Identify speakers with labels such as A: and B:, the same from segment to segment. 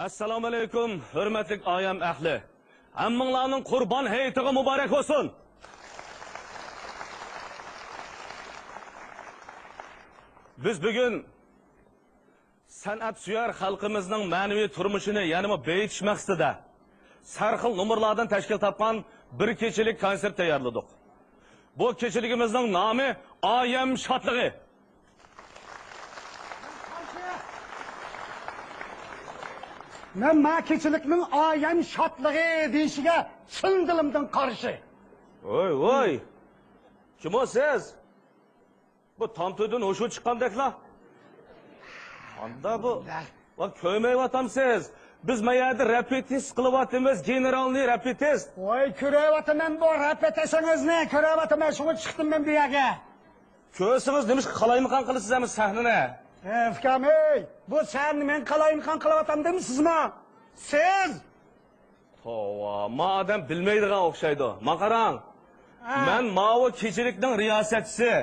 A: Assalomu alaykum, hurmatli oyam ahli. Hammanglarning Qurban hayitiga muborak bo'lsin. Biz bugun san'atsuvar xalqimizning ma'naviy turmushini yanama beyitish maqsadida sarxil nomerlardan tashkil topgan bir kechilik konsert tayyorladik. Bu kechiligimizning nomi Oyam shodligi.
B: Men kechilikning oyam shodligi deyishiga chin dilimdan qarshi.
A: Voy. Kim o siz? Bu Tomto'dan o'shu chiqqandeklar. Anda bu. Va ko'mayvatamsiz. Biz mayada repetis qilyapmiz, generalni repetis.
B: Voy, ko'rayapman bu repetisingizni, ko'rayapman, shuni chiqdim men bu yerga.
A: Ko'rsangiz nima qalaymiqan qilasizmi sahnani?
B: Fikam, bu sen men qalaymiqan qilyapman demisizmi? Siz?
A: Tova, madem bilmaydigan o'xshaydi. Ma qarang. Men mavo kechilikning riyosatchisi.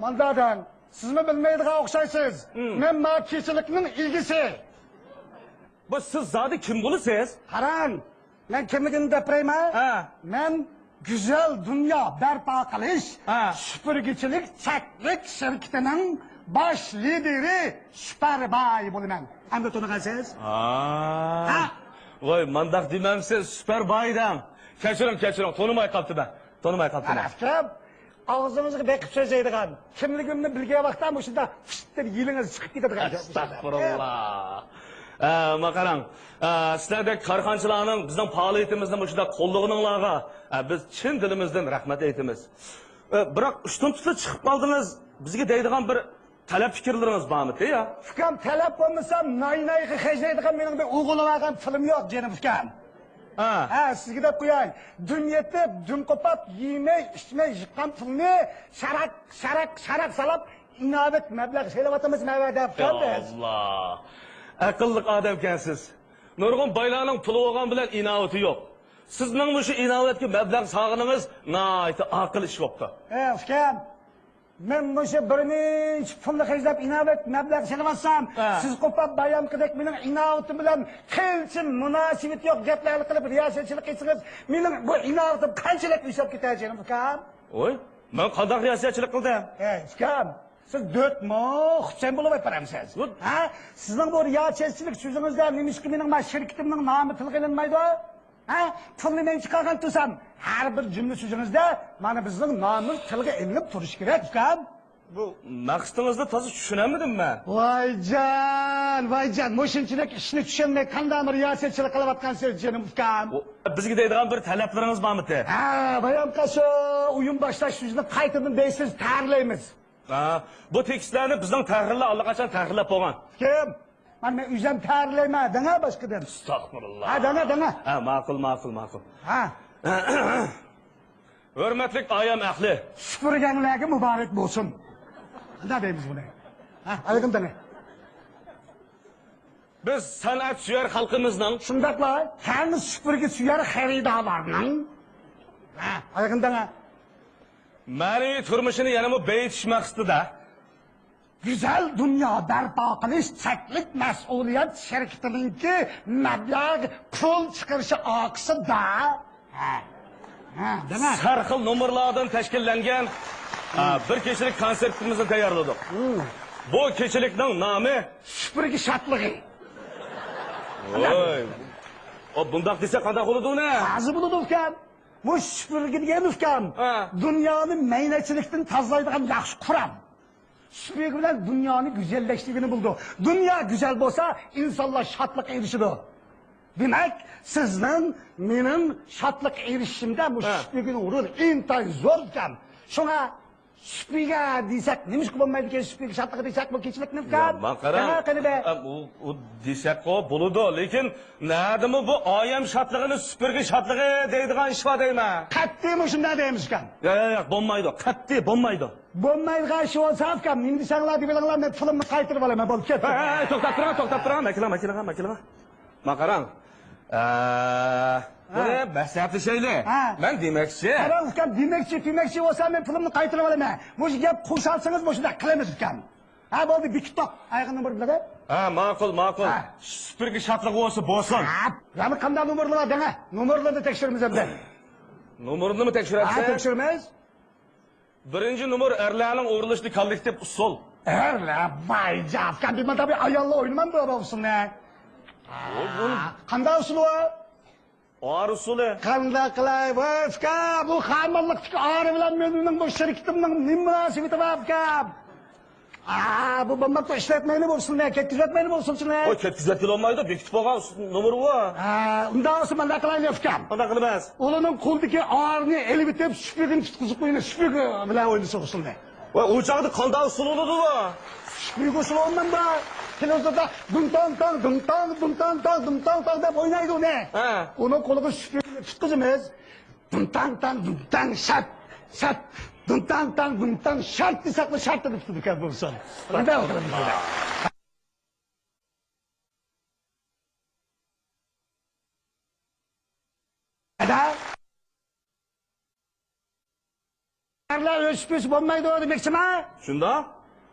B: Mandadan. Sizmi bilmaydigan o'xshaysiz? Men kechilikning ilgisi.
A: Bu siz zodi kim bo'lasiz?
B: Qarang, men kimligini gapirayman? Men güzel dünya barpo qilish supurgichilik chaklik shirkatining bosh lideri Superbay bo'laman. Endi to'nag'asiz?
A: Voy, mandaq demamsiz, Superbaydan. Kechiring, to'nimay qolibdi-da.
B: Arafkam, og'zingizga beqib so'zlaydigan, kimligimni bilgan vaqtda shunda fishtir yilingiz chiqib ketadigan.
A: Astagfirullah. Ma qarang, sizlardek korxonchilarning bizning faoliyatimizni shunda qo'llig'inglarga biz chin dilimizdan rahmat aytamiz. Biroq ushton tutib chiqib qoldingiz, bizga deydigan bir talab fikrlarimiz bormi, ya?
B: Fikam talab bo'lmasa, naynayga xejlaydigan mening bir o'g'illarga film yo'q, jinim fikam. Sizga deb qo'yay. Dunyada dum qopab, yemay, ichmay yiqqan pulni sharak salab, inobat mablag' shaylayotamiz mavada fikamiz.
A: Allah. Aqlli odamkansiz. Nurg'un baylarning puli bo'lgan bilan inovati yo'q. Sizning shu inovatga mablag' sog'iningiz no'yta aql ish bo'pti.
B: Fikam, men shu birinchi pulni xejlab inovat mablag' shaylasam, siz qopab bayam qilib mening inovatim bilan qancha munosabat yo'q gaplarni qilib riyosatchilik qilsangiz, mening bu inovatim qanchalik o'sib ketadi, fikam?
A: Voy, men qanday riyosatchilik qildim?
B: Fikam, siz 4 husayn bo'lib aytparamsiz. Sizning bu riyosatchilik so'zingizda nimishki mening shirkatimning nomi tilga ilinmaydi? Pulni men chiqargan tursam, har bir jumla so'zingizda mana bizning nomimiz tilga ilinib turishi kerak, ukam.
A: Bu maqsadingizni to'g'ri tushunamadim men.
B: Voyjon, mo'shinchilik ishni tushunmay qanday riyosatchilik qilayotgansiz, jinim ukam?
A: Bizga deydigan bir talablaringiz bormi-te?
B: Bayam qashi o'yin boshlash so'zini qaytadan deysiz, tayyorlaymiz.
A: Bu tekstlarni bizning tahrirlar allaqachon tahrirlab qo'ygan.
B: Kim? Men o'zim tayyorlayman, danga boshqadan.
A: Astagfirullah.
B: Danga.
A: Ma'qul. Hurmatli oyam ahli.
B: Supurganlarga muborak bo'lsin. Qanday deymiz buni? Ayg'indani.
A: Biz san'at suyar xalqimizning
B: shundaqlar, qani supurgi suyar xaridorlarning ayg'indani
A: ma'naviy turmushini yanama beyitish maqsadida
B: güzel dünya barpo qilish chaklik mas'uliyat shirkatininki mablag' pul chiqarishi oqsida.
A: Sarxil nomerlardan tashkillangan bir kechilik konsertimizni tayyorladik. Bu kechilikning nomi
B: supurgi shodligi.
A: Voy. Bundoq desa qanday bo'ladi uni?
B: Hozir bo'ladi ukam. Bu supurgi degan ukam, dunyoni maynachilikdan tozalaydigan yaxshi quram. Supurgi bilan dunyoni go'zallashligini bildi. Dunyo go'zal bo'lsa, insonlar shodlik erishadi. Demak, sizning mening shodlik erishishimda bu supurgining o'rni intay zo'r ekan. Shunga supurgi desak, nima ish bo'lmaydi ekan, supurgi shodlik desak, bu kechilikni ukam.
A: U desak bo'ladi, lekin nadimi bu oyam shodligini supurgi shodligi deydigan ish bor deyman.
B: Qattiqmi shunday deymiz ekan?
A: Yo'q, bo'lmaydi. Qattiq bo'lmaydi.
B: Bo'lmaydigan ish bo'lsa ham, men desanglar deb bilaman, men pulimni qaytarib olaman, bo'lib ketdi.
A: To'xtab turing, makilama. Ma qarang. Buni maslahatlashaylik. Men demakchi.
B: Qarang, ukam, demakchi bo'lsa men pulimni qaytarib olaman. Bu gap qo'shalsangiz, bu shunday qilamiz ukam. Ha bo'ldi, bekitdik. Ayğın nomer bilan.
A: Ha, ma'qul.
B: Ha.
A: Supirgi shartligi bo'lsin.
B: Yani qanday nomerlar var denge? Nomerlarni tekshiramiz endi.
A: Nomerini mi tekshirasiz?
B: Ha, tekshiramiz.
A: Birinchi nomer erlarning o'g'irlashli kollektiv usul.
B: Erle, vay cavkan, bir tabii ayarla oynamam böyle olsun ne? Qanday usul o?
A: Or usuli.
B: Qanday qilay, Vafka, bu xamirlikdagi ori bilan mening bu shirkitimning nima munosabati bor, Vafka? Bu bomba ishlatmayli bo'lsin, ketkizatmayli bo'lsin shuni.
A: Oy, ketkizatib olmaydi, bekitib olgan nomeri bu.
B: Unda olsa men qilayli, Vafka.
A: Qanday qilamiz?
B: Ularning qo'ldagi orini elib bitib, supigini tutqizib qo'ying, supigi bilan o'ynasa bo'lsin.
A: Voy, u chaqda qanday usul bo'ladi bu?
B: Supigi usul olmam ba. Televizorda dum tong deb o'ynaydi uni. Uni qo'liga supigini tutqizamiz. Dum tang shat. Dum tang shart desak da shart deb tutib bo'lsin. Qanday qilamiz buni? Ada? Erlar o'sib bo'lmaydi demoqchimi?
A: Shunda?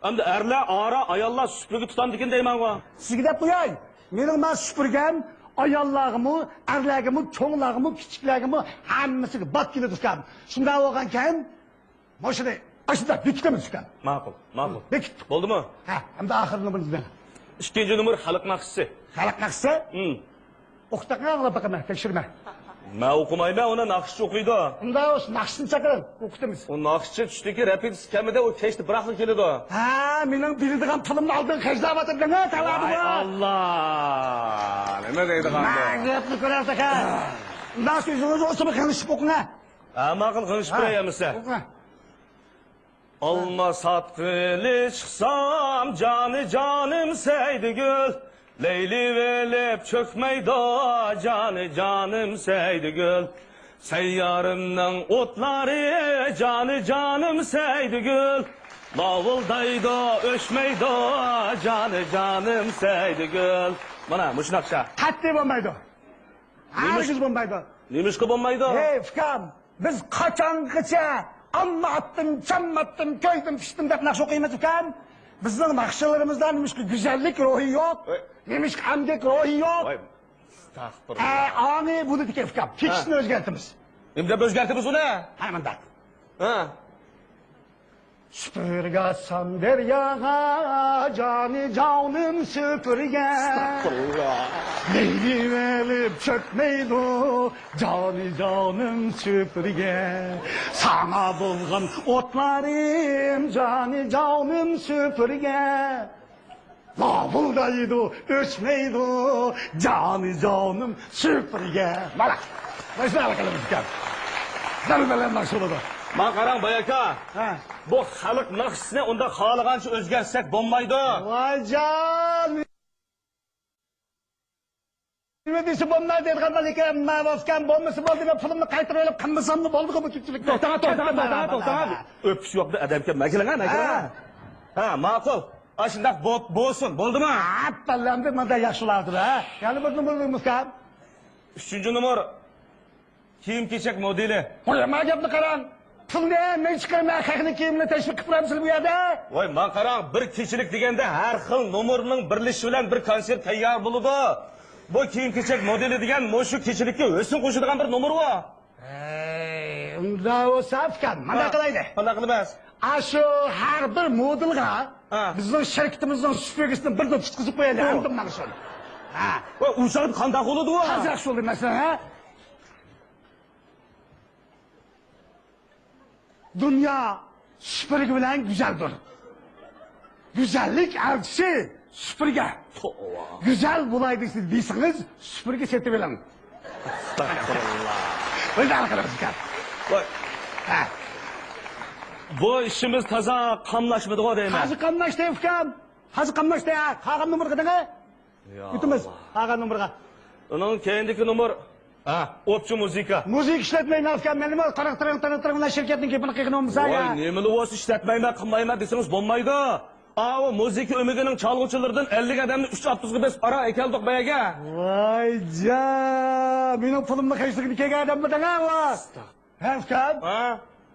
A: Endi erlar ora, ayollar supirgi tutan degan deyman-ku.
B: Sizga deb qo'yay. Mening men supurgan ayollarımı, erlarimi, cho'nglarimi, kichiklarimi hammasiga batkini tutgan. Shunday bo'lgankan, mashina ashida bekitamiz ekan.
A: Ma'qul.
B: Bekit.
A: Bo'ldimi?
B: Ha, endi oxirini bildim.
A: Ikkinchi nomer xalq naqshisi.
B: Xalq naqshisi? O'qitaqqa baqama, tekshirma.
A: Men o'qimayman, uni naqshchi o'qiydi.
B: Unda o'sha naqshni chaqiring, o'qitamiz.
A: U naqshchi tushdagi repetitsiya kamida u kechda bir hafta keladi.
B: Ha, mening biladigan pulimni oldin xajlab o'tirgan, talabi bor.
A: Allah! Nima deydi qanday?
B: Ma'g'ribni ko'rasiz ekan. Undan so'zingiz o'sib qilishib o'qing.
A: Ma'qul qilishib qo'yamiz. Olma satqılı çıksam canım seydi gül. Leyli velip çökmeydi canım seydi gül. Seyyarımdan otları canım seydi gül. Lavuldaydı öşmeydi canım seydi gül. Bana muş nakşa.
B: Qat'iy bo'lmaydi. Hargiz bo'lmaydi.
A: Neymiş ki bombaydı?
B: Hey fikam, biz qachongacha ammatdim, chammatdim, ko'ydim, pishdim deb naqsh o'qiymiz ekan. Bizning naqshlarimizdan nimishki güzellik ruhi yo'q, nimishki amgak ruhi yo'q.
A: Estağfurullah.
B: Ani buni dikay fikam, tekishni o'zgartimiz.
A: Endi o'zgartimiz uni?
B: Ha, manda.
A: Ha.
B: Süpürge san deryaga, canım süpürge.
A: Estağfurullah.
B: Leyli velip çökmeydi, canım süpürge. Sana bulgan otlarım, canım süpürge. Lavuldaydı, öçmeydi, canım süpürge. Bana, başına bakalım dikkat. Zarbeler nasıl oldu?
A: Man qarang bayaka.
B: Ha.
A: Bu xalq naqshisini unda xohlagancha o'zgarsak bo'lmaydi.
B: Vay can! Nima deysi bo'lmaydi degandan ekan, men o'sgan bo'lmasa bo'ldi deb pulimni qaytarib olib qilmasam bo'ldi bu ko'pchilik.
A: To'xtama. O'pish yo'qda adamga makilagan. Ha, ma'qul. Ashundaq bo'lsin, bo'ldimi?
B: Appalamda menda yaxshilardi ha. Yana bir nima bo'lmaymiz kan?
A: 3-chi nomer kiyim-kechak modeli.
B: Qo'yma gapni qarang. Pulni men chiqarmay qayerga kiyimni tashviq qilib qo'yamiz bu yerda.
A: Voy, men qarang, bir kechilik deganda har xil nomerning birlashishi bilan bir konsert tayyor bo'ladi. Bu kiyim-kechak modeli degan shu kechilikka o'sin qo'shadigan bir nomer bor.
B: Unda o'sa afkan, mana qilaydi.
A: Qanday qilamiz?
B: Ashu har bir modelga bizning shirkatimizning supagisini birda tutqizib qo'yadi. Andim mana shu. Ha.
A: Voy, u shart qanday bo'ladi u?
B: Qanday bo'ldi masalan, ha? Dünya süpürge bilen güzeldir. Güzellik elçisi süpürge. Güzel bulaydı deyseniz süpürge seti bilen.
A: Estağfurullah.
B: Öyle arkadaşlar çıkar.
A: Voy. Bu işimiz taza qamlashmadi o deyman.
B: Hazır qamlashdi fikam. Hazır qamlashdi. Qolgan nomerga qanaqa? Yutimiz. Qolgan nomerga.
A: Uning keyindagi nomer o'pchi muzika.
B: Müzik işletmeyin fikam. Men nima qanaqtirgan şirketning kepini qilgan bo'lsa ya.
A: Voy, nima o'zi ishlatmayman, qilmayman desangiz bo'lmaydi. O muzika o'migining chalg'uvchilaridan 50 odamni 365 para ekaldik bayaga.
B: Voy ja, mening pulimni qaysiga kelgan odam bilan ha? Ha fikam.